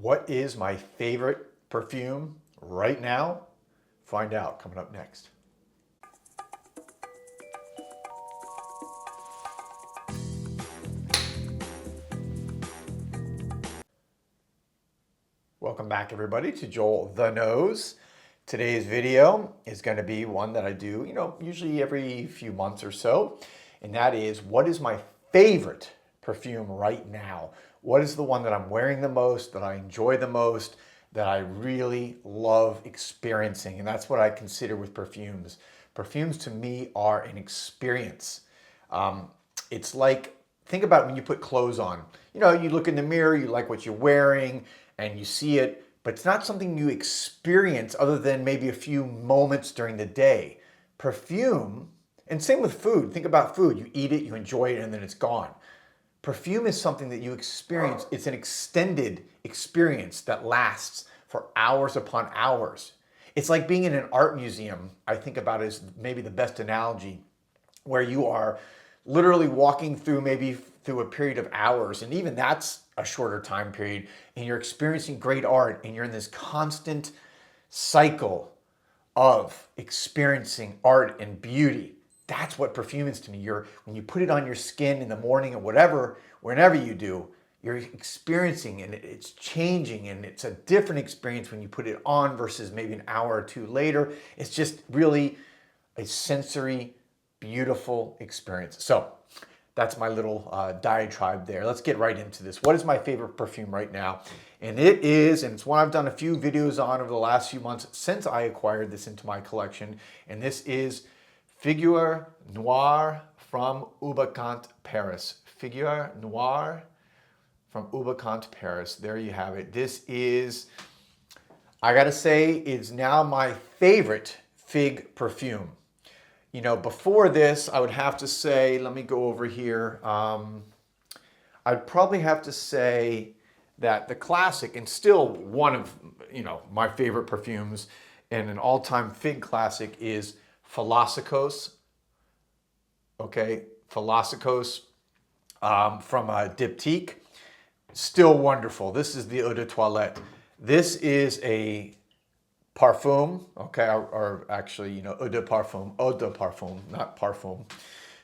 What is my favorite perfume right now? Find out coming up next. Welcome back everybody to Joel the Nose. Today's video is going to be one that I do, usually every few months or so. And that is, what is my favorite perfume right now? What is the one that I'm wearing the most, that I enjoy the most, that I really love experiencing? And that's what I consider with perfumes. Perfumes to me are an experience. It's like, think about when you put clothes on. You look in the mirror, you like what you're wearing, and you see it, but it's not something you experience other than maybe a few moments during the day. Perfume, and same with food. Think about food. You eat it, you enjoy it, and then it's gone. Perfume is something that you experience. It's an extended experience that lasts for hours upon hours. It's like being in an art museum. I think about it as maybe the best analogy, where you are literally walking through a period of hours, and even that's a shorter time period, and you're experiencing great art, and you're in this constant cycle of experiencing art and beauty. That's what perfume is to me. When you put it on your skin in the morning or whenever you do, you're experiencing, and it's changing, and it's a different experience when you put it on versus maybe an hour or two later. It's just really a sensory, beautiful experience. So that's my little diatribe there. Let's get right into this. What is my favorite perfume right now? And it's one I've done a few videos on over the last few months since I acquired this into my collection. And this is Figure Noir from Ubicant, Paris. Figure Noir from Ubicant, Paris. There you have it. This is, I gotta say, it's now my favorite fig perfume. Before this, I would have to say, let me go over here. I'd probably have to say that the classic, and still one of, my favorite perfumes and an all-time fig classic, is Philosophos. Okay, Philosophos from Diptyque. Still wonderful. This is the Eau de Toilette. This is a parfum, okay, or actually, eau de parfum, not parfum.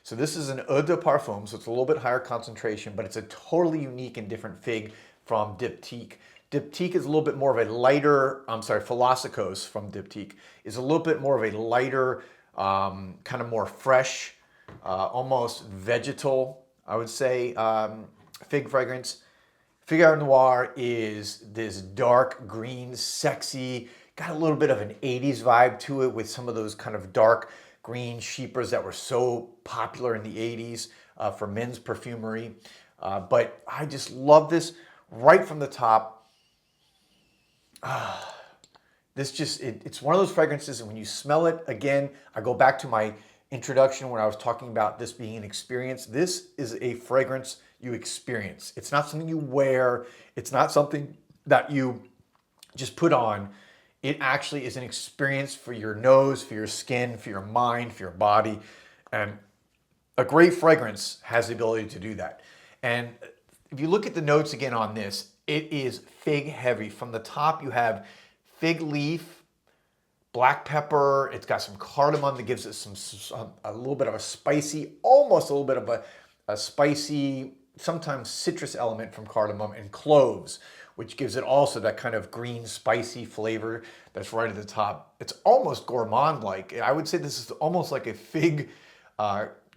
So this is an eau de parfum, so it's a little bit higher concentration, but it's a totally unique and different fig from Diptyque. Diptyque is a little bit more of a lighter, Philosophos from Diptyque is a little bit more of a lighter, kind of more fresh, almost vegetal, I would say, fig fragrance. Figure Noir is this dark green, sexy, got a little bit of an 80s vibe to it with some of those kind of dark green sheepers that were so popular in the 80s for men's perfumery. But I just love this right from the top. It's one of those fragrances, and when you smell it, again, I go back to my introduction when I was talking about this being an experience. This is a fragrance you experience. It's not something you wear. It's not something that you just put on. It actually is an experience for your nose, for your skin, for your mind, for your body. And a great fragrance has the ability to do that. And if you look at the notes again on this, it is fig heavy. From the top, you have fig leaf, black pepper. It's got some cardamom that gives it a little bit of a spicy, almost a little bit of a spicy, sometimes citrus element from cardamom, and cloves, which gives it also that kind of green, spicy flavor that's right at the top. It's almost gourmand-like. I would say this is almost like a fig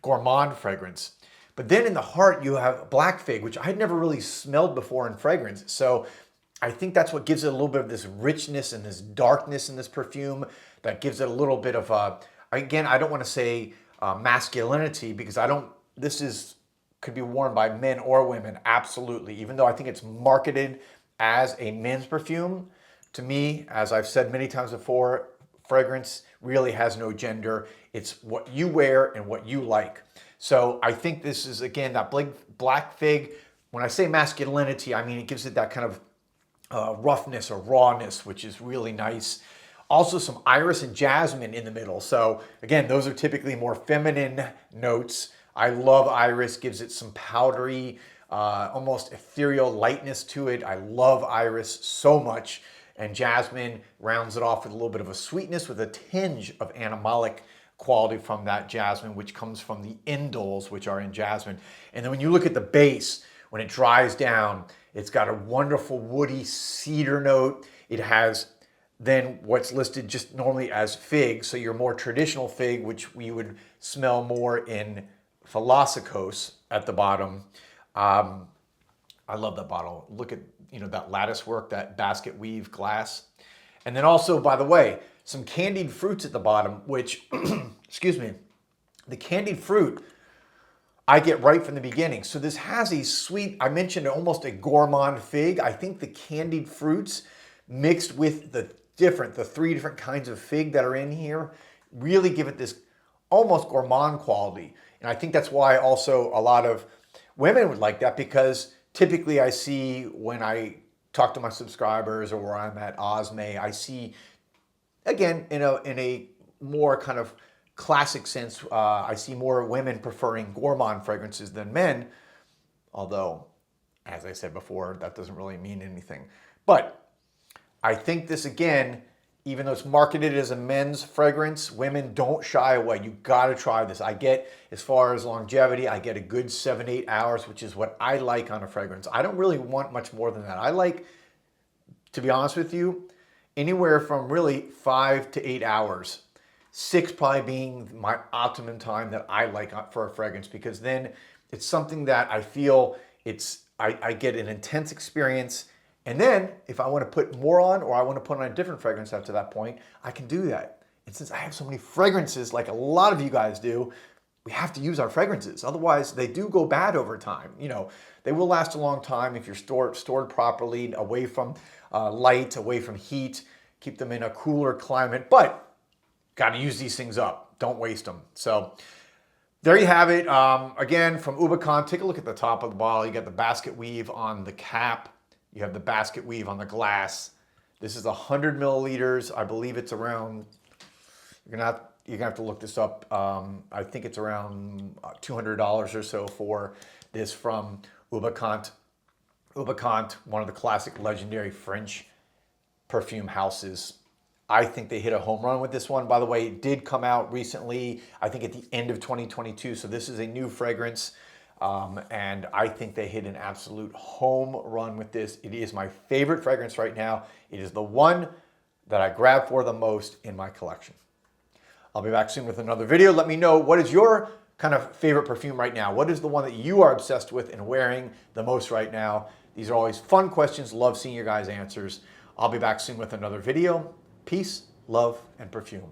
gourmand fragrance. But then in the heart, you have black fig, which I had never really smelled before in fragrance. So I think that's what gives it a little bit of this richness and this darkness in this perfume that gives it a little bit of again, I don't want to say masculinity, because could be worn by men or women, absolutely. Even though I think it's marketed as a men's perfume, to me, as I've said many times before, fragrance really has no gender. It's what you wear and what you like. So I think this is, again, that black fig. When I say masculinity, I mean it gives it that kind of roughness or rawness, which is really nice. Also some iris and jasmine in the middle. So again, those are typically more feminine notes. I love iris, gives it some powdery almost ethereal lightness to it. I love iris so much. And jasmine rounds it off with a little bit of a sweetness with a tinge of animalic quality from that jasmine, which comes from the indoles, which are in jasmine. And then when you look at the base, when it dries down, it's got a wonderful woody cedar note. It has then what's listed just normally as fig, so your more traditional fig, which we would smell more in Philosophos at the bottom. I love that bottle. Look at that lattice work, that basket weave glass. And then also, by the way, some candied fruits at the bottom, which, excuse me, the candied fruit I get right from the beginning. So this has a sweet, I mentioned almost a gourmand fig. I think the candied fruits mixed with the 3 different kinds of fig that are in here really give it this almost gourmand quality. And I think that's why also a lot of women would like that, because typically I see when I talk to my subscribers or where I'm at Osme, I see, again, in a more kind of classic sense, I see more women preferring gourmand fragrances than men, although, as I said before, that doesn't really mean anything. But I think this, again, even though it's marketed as a men's fragrance, women don't shy away. You gotta try this. I get, as far as longevity, I get a good 7-8 hours, which is what I like on a fragrance. I don't really want much more than that. I like, to be honest with you, anywhere from really 5 to 8 hours. 6 probably being my optimum time that I like for a fragrance, because then it's something that I feel I get an intense experience. And then if I want to put more on, or I want to put on a different fragrance after that point, I can do that. And since I have so many fragrances, like a lot of you guys do, we have to use our fragrances. Otherwise, they do go bad over time. They will last a long time if you're stored properly, away from light, away from heat. Keep them in a cooler climate, but got to use these things up. Don't waste them. So there you have it. Again, from Ubicon, take a look at the top of the bottle. You got the basket weave on the cap. You have the basket weave on the glass. This is 100 milliliters. I believe it's around, you're gonna have to look this up. I think it's around $200 or so for this from Ubicon. Ubicon, one of the classic legendary French perfume houses. I think they hit a home run with this one. By the way, it did come out recently, I think at the end of 2022. So this is a new fragrance. And I think they hit an absolute home run with this. It is my favorite fragrance right now. It is the one that I grab for the most in my collection. I'll be back soon with another video. Let me know, what is your kind of favorite perfume right now? What is the one that you are obsessed with and wearing the most right now? These are always fun questions. Love seeing your guys' answers. I'll be back soon with another video. Peace, love, and perfume.